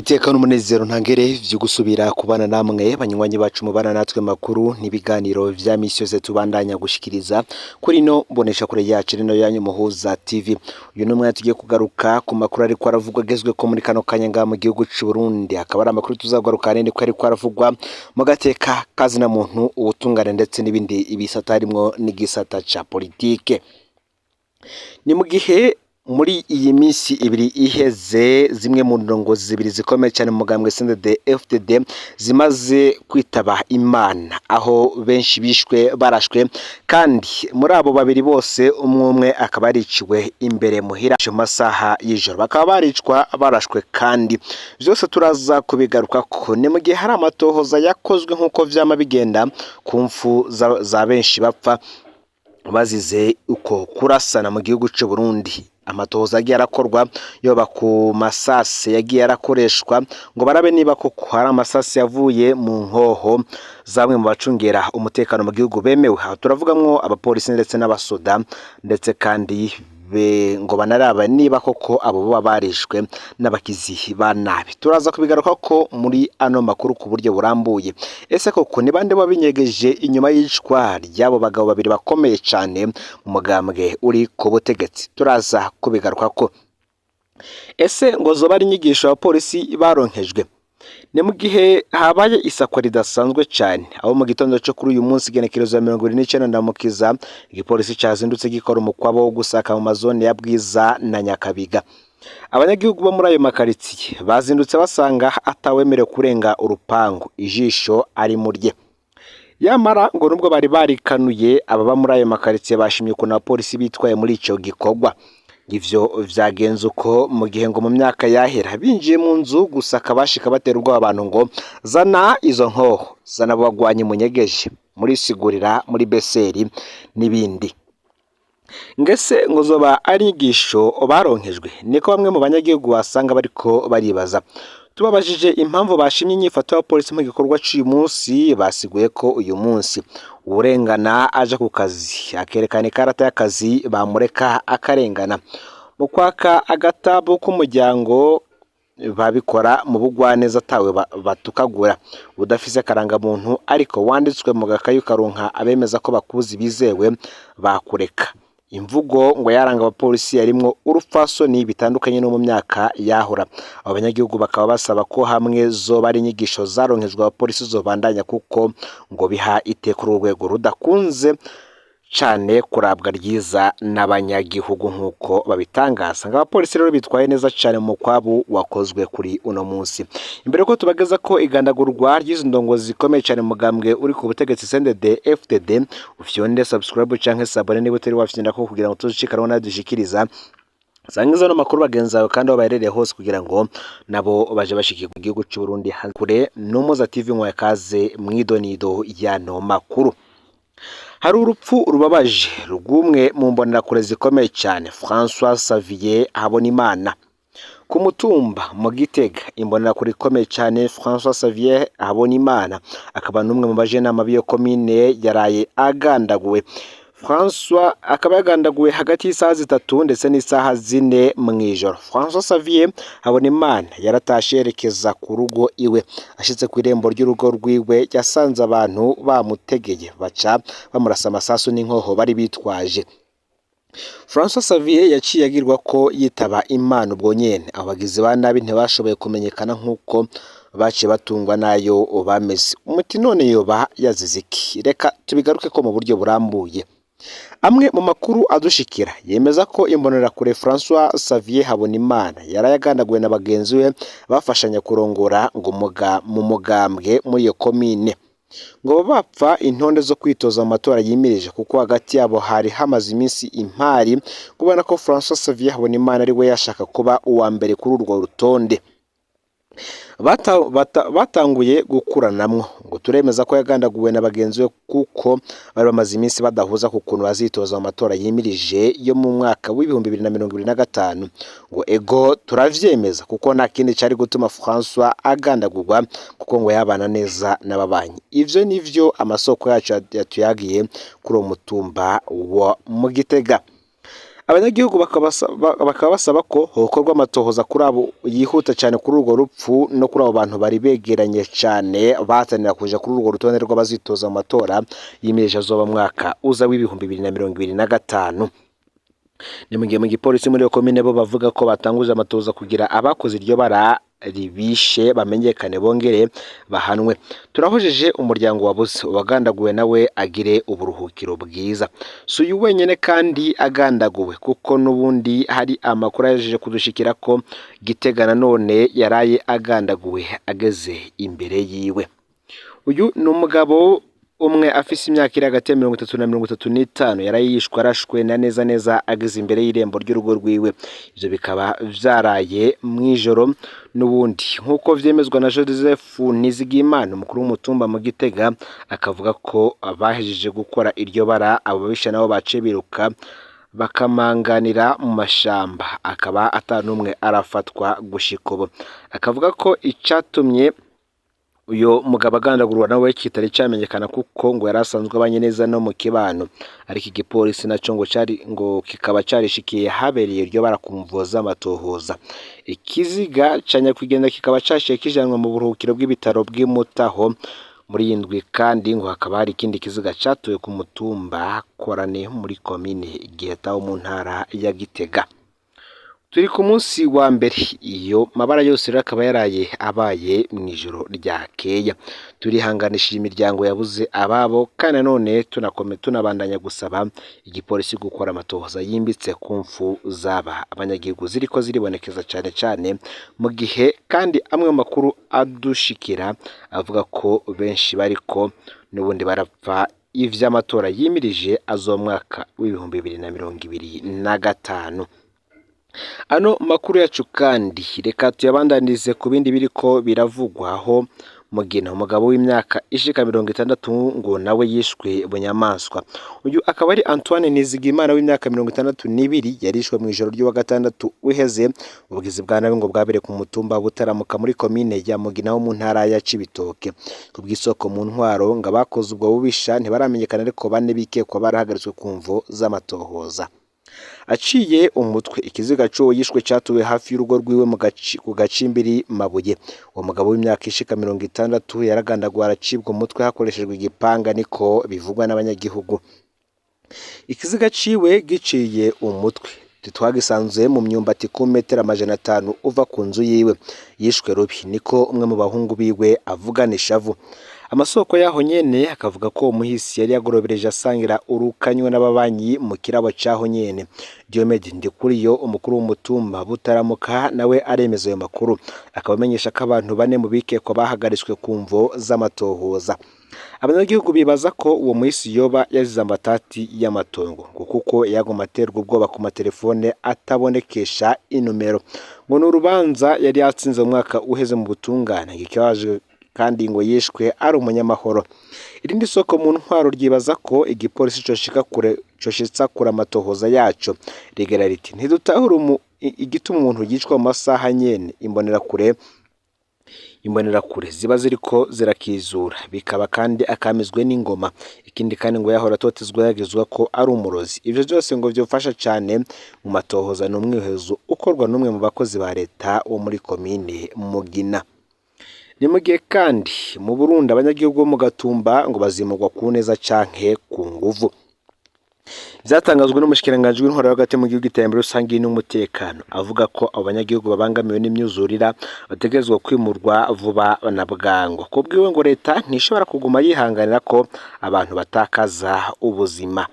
Iteka n'umunezero ntangere vyo gusubira kubana namwe banywanyi bacu mubana natwe makuru n'ibiganiro vya misi yose tubandanya gushikiriza kuri no mbonesha kure yacu rino yanyu Muhuza TV. Uyu numwe tugiye kugaruka ku makuru ariko aravugwa agezwe ko muri kano kanya mu gihugu c'u Burundi, akaba ari amakuru tuzagaruka nene ko ariko aravugwa mu gateka kazi na muntu, ubutungane ndetse n'ibindi ibisata harimwo n'igisata ca politike. Ni mu gihe muri iyi misi ibiri iheze zimwe mu ndongozi zibiri zikomeye cyane mu mugambwe CNDD-FDD zimaze kwitaba Imana, aho benshi bishwe barashwe, kandi muri abo babiri bose umwe akaba ariciwe imbere muhira mu masaha y'ijoro, bakaba baricwa barashwe, kandi byose turaza kubigaruka ko ni mu gihe hari amatohoza yakozwe nk'uko vyama bigenda ku mfu za benshi bapfa bazize uko kurasana mu gihugu c'u Burundi. Amatohoza agiye arakorwa yoba ku masase yagiye arakoreshwa ngo barabe niba koko hari amasase yavuye mu nkoho zamwe mu bacungera umutekano mu gihugu bemewe. Turavugamwo abapolisi ndetse n'abasoda, ndetse kandi ngo banaraba niba koko abo baba barishwe n'abakizi ba nabi. Turaza kubigaruka ko muri ano makuru ku buryo burambuye. Ese koko ni bande babinyegeje inyuma y'icwa ry'abo bagabo babiri bakomeye cyane mu mugambwe uri ku butegetsi? Turaza kubigaruka ko. Ese ngo zoba ari inyigisho abapolisi baronkejwe? Ni mu gihe habaye isakwa ridasanzwe cyane, aho mu gitondo cyo kuri uyu munsi genekerezo ya 29 ndamukiza igipolisi cyazindutse gikora umukwabo wo gusaka mu mazone ya Bwiza na Nyakabiga. Abanyagihugu bo muri ayo makaritsiye bazindutse basanga atawemerewe kurenga urupangu, ijisho ari murye. Yamara ngo nubwo bari barikanuye, ababa muri ayo makaritsiye bashimye ko na polisi bitwaye muri ico gikorwa. Ivyo vyagenze uko mu gihe ngo mu myaka yahera binjiye mu nzu gusaka bashika batera ubwoba abantu ngo zana izo nkoho, zana bagwanye munyegeje muri sigurira muri beseri n'ibindi. Ngese ngo zoba ari inyigisho baronkejwe? Niko bamwe mu banyagihugu basanga bariko baribaza. Tubabajije impamvu bashimye inyifato ya polisi mu gikorwa cy'uyu munsi, basiguye ko uyu munsi urengana aje ku kazi akerekana ikarata y'akazi bamureka akarengana. Mu kwaka agatabo k'umuryango babikora mu bugwaneza atawe batukagura, udafise karangamuntu ariko wanditswe mu gakayi karonka abemeza ko bakuzi bizewe bakureka. Imvugo ngo yaranga abapolisi yarimwo urupfasoni bitandukanye no mu myaka yahora. Abanyagihugu bakaba basaba ko hamwe zoba ari inyigisho zaronkejwe abapolisi zobandanya, kuko ngo biha iteka urwego rudakunze cyane kurabwa ryiza n'abanyagihugu nk'uko babitangaza. Ngo abapolisi rero bitwaye neza cyane mu kwabu wakozwe kuri uno munsi. Imbere ko tubageza ko igandagurwa ry'izo ndongozi zikomeye cyane mugambwe uri ku butegetsi CNDD-FDD, ufyonde subscribe canke sabone niba utari wafyinda ko kugira ngo tuzikiranwa nadushikiriza sangiza no makuru bagenzawe kandi baherereye hose kugira ngo nabo baje bashikirwa mu gihugu cy'u Burundi kure. N'umuza TV mwa kaze mwidonido ya no makuru. Hari urupfu rubabaje rugumwe mu mbonerakure zikomeye cyane, François Xavier Habonimana ku mutumba mu Gitega. Imbonerakure ikomeye cyane François Xavier Habonimana akaba n'umwe mu bajenama b'iyo komine yaraye agandaguwe. François akaba yagandaguwe hagati y'isaha 3 ndetse n'isaha 4 mw'ijoro. François Xavier Habonimana yaratashe yerekeza ku rugo iwe. Ashitse ku irembo ry'urugo rwiwe yasanze abantu bamutegeye, baca bamurasa amasasu n'inkoho bari bitwaje. François Xavier yaciye agirwa ko yitaba Imana ubwo nyene. Abagizi ba nabi ntibashoboye kumenyekana nk'uko baciye batungwa nayo bameze. Umuti none yoba yazize iki? Reka tubigaruke ko mu buryo burambuye. Amwe mu makuru adushikira yemeza ko imbonerakure François Xavier Habonimana yarayagandaguwe na bagenzi we bafashanya kurongora ngo mu mugambwe muri iyo komine. Ngo bapfa intonde zo kwitoza mu matora yimirije, kuko hagati yabo hari hamaze iminsi impari kubona ko François Xavier Habonimana ari we yashaka kuba uwa mbere kuri urwo rutonde. Batanguye gukuranamwo ngo turemeza ko yagandaguwe na bagenzi we kuko bari bamaze iminsi badahuza ku kuntu bazitoza mu matora yimirije yo mu mwaka w'2025. ngo ego turavyemeza kuko nta kindi cyari gutuma François agandagurwa, kuko ngo yabana neza n'ababanyi. Ivyo nivyo amasoko yacu yatuyagiye kuri uwo mutumba wa mu Gitega. abanyagihugu bakaba basaba ko hokorwa amatohoza kuri abo yihuta cyane kuri urwo rupfu no kuri abo bantu bari begeranye cyane bahatanira kuja kuri urwo rutonde rw'abazitoza mu matora yimirije azoba mwaka uza w'2025. Ni mu gihe mu gipolisi muri iyo komine bo bavuga ko batanguje amatoza kugira abakoze iryo bara ribishe bamenyekane bongere bahanwe. Turahojeje umuryango wabuze wagandaguwe nawe agire uburuhukiro bwiza. Si uyu wenyine kandi agandaguwe kuko n'ubundi hari amakuru yajeje kudushikira ko Gitega nanone yaraye agandaguwe ageze imbere yiwe. Uyu ni umugabo umwe afise imyaka iri hagati ya 30 na 35 yarayishwe arashwe na neza ageze imbere y'irembo ry'urugo rwiwe. Ivyo bikaba vyaraye mwijoro n'ubundi nkuko vyemezwa na Joseph Nizigimana umukuru w'umutumba mu Gitega, akavuga ko abahejeje gukora iryo bara abo babisha nabo bace biruka bakamanganira mu mashamba, akaba atanumwe arafatwa gushika ubu. Akavuga ko icatumye uyo mugabo agandagurwa nawe kitari cyamenyekana kuko ngo yarasanzwe abanye neza no mu kibano, ariko igipolisi naco ngo kikaba carishikiye habereye iryo barakumvoza amatohoza. Ikiziga ca nyakwigendera kikaba cashiye kijanwa mu buruhukiro bw'ibitaro bw'Imutaho muri indwi, kandi ngo hakaba hari ikindi kiziga catuye ku mutumba Korane muri komine Giheta mu ntara ya Gitega. Turi ku munsi wa mbere, iyo mabara yose rero akaba yaraye abaye mwijoro ryakeye. Turihanganishije imiryango yabuze ababo, kandi none tunabandanya gusaba igipolisi gukora amatohoza yimbitse ku mfu zaba abanyagihugu ziriko ziribonekeza cyane mu gihe kandi amwe makuru adushikira avuga ko benshi bariko n'ubundi barapfa ivy'amatora yimirije azomwaka w'2025. Ano makuru yacu kandi reka tuyabandanize ku bindi biriko biravugwaho. Mugina umugabo w'imyaka ishika 60 ngo nawe yishwe bunyamaswa. Uyu akaba ari Antoine Nizigimana w'imyaka 62 yarishwe mu ijoro ry'uwa gatandatu uheze. Ubugizi bwa nabi ngo bwabere ku mutumba Butaramuka muri komine ya Mugina ho mu ntara ya Cibitoke. Kubw'isoko mu ntwaro ngo abakoze ubwo bubisha ntibaramenyekana, ariko bane bikekwa barahagaritswe ku mvo z'amatohoza. Aciye umutwe ikiziga cyo yishwe cyatuwe hafi y'urugo rwiwe ku gacimbiri Mabuye. Uwo mugabo w'imyaka ishika 60 yaragandagwa aracibwa umutwe hakoreshejwe igipanga, niko bivugwa n'abanyagihugu. Ikiziga ciwe giciye umutwe twagisanze mu myumbati ku metero 500 uva ku nzu yiwe. Yishwe rubi, niko umwe mu bahungu biwe avugana ishavu. Amasoko yaho nyene akavuga ko umuhisi yari yagorobereje asangira urukanywe n'ababanyi mu kirabo cyaho nyene. Diomede Ndikuriyo umukuru w'umutumba Butaramuka nawe aremeza ayo makuru, akabamenyesha ko abantu bane mu bikekwa bahagaritswe ku mvo z'amatohoza. Abanyagihugu bibaza ko uwo muhisi yoba yazize amatati y'amatongo kuko yagoma aterwa ubwoba ku matelefone atabonekesha inomero. Ngo n'urubanza yari yatsinze mu mwaka uheze mu butungane gikibaje, kandi ngo yishwe ari umunyamahoro. Irindi soko mu ntwaro ryibaza ko igipolisi coshitsa kure amatohoza yaco rigera riti ntidutahura igituma umuntu yicwa mu masaha nyene imbonerakure ziba ziriko zirakizura, bikaba kandi akamizwe n'ingoma. Ikindi kandi ngo yahora atotezwa yagezwa ko ari umurozi. Ivyo byose ngo vyofasha cyane mu matohoza n'umwihezo ukorwa n'umwe mu bakozi ba leta wo muri komine Mugina. Ni mu gihe kandi mu Burundi abanyagihugu bo mu Gatumba ngo bazimurwa ku neza canke ku nguvu. Byatangazwe n'umushikiranganje w'intwaro hagati mu gihugu iterambere rusangi n'umutekano, avuga ko abanyagihugu babangamiwe n'imyuzurira bategerezwa kwimurwa vuba na bwango. Kubwiwe ngo leta ntishobora kuguma yihanganira ko abantu batakaza ubuzima.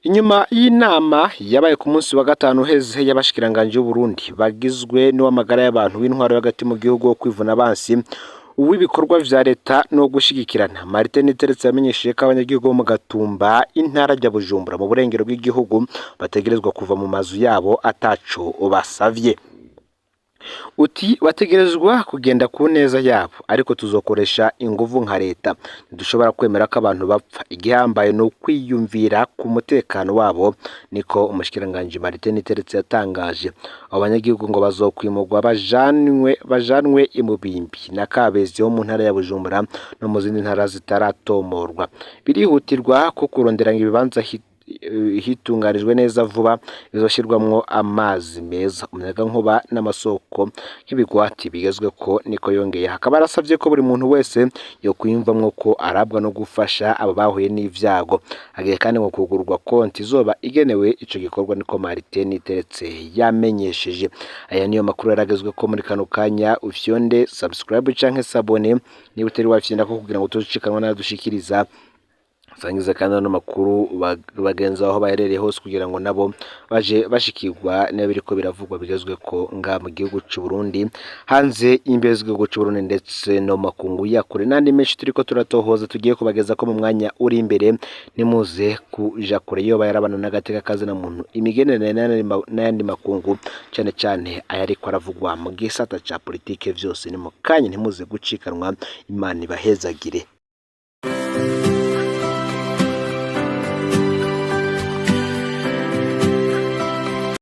Inyuma y'inama yabaye ku munsi wa gatanu heze y'abashikiranganje b'u Burundi bagizwe n'uwamagara y'abantu w'intwaro hagati mu gihugu wo kwivuna abansi uw'ibikorwa vya leta no gushigikirana, Martin Teretse yamenyesheje ko abanyagihugu bo mu Gatumba intara ya Bujumbura mu burengero bw'igihugu bategerezwa kuva mu mazu yabo ataco basavye. Uti bategerezwa kugenda ku neza yabo, ariko tuzokoresha inguvu nka leta. Ntidushobora kwemera ko abantu bapfa, igihambaye no kwiyumvira ku mutekano wabo, niko umushikiranganje Martin Teretse yatangaje. Abanyagihugu ngo bazokwimurwa bajanwe imubimbi na Kabezi ho mu ntara ya Bujumbura no mu zindi ntara zitaratomorwa. Birihutirwa ko kurondera ibibanza hitunganijwe neza vuba bizoshyirwamwo amazi meza, umuyagankuba n'amasoko y'ibigwati bigezwe ko niko yongeye. Hakaba arasavye ko buri muntu wese yo kwiyumvamwo ko arabwa no gufasha abo bahuye n'ivyago. Agiye kandi ngo kugurwa konti izoba igenewe ico gikorwa niko Martin Niteretse yamenyesheje. Aya niyo makuru yaragezwe ko muri kano kanya. Ufyonde subscribe canke sabone niba utari wafyenda ko kugira ngo tuzicikanwa n'adushikiriza. Sangiza kandi no makuru bagenzi aho baherereye hose kugira ngo nabo baje bashikirwa n'abiriko biravugwa bigezwe ko nga mu gihugu cy'u Burundi, hanze imbezwe go cy'u Burundi ndetse no makungu yakure nandi menshi turiko turatohoza tugiye kubageza ko mu mwanya uri imbere. Nimuze kuja kure yo bayarabana n'agateka kazi na muntu imigenere n'ayandi makungu cyane cyane ayariko aravugwa mu gisata ca politike vyose ni mu kanya. Ntimuze gucikanwa. Imana ibahezagire.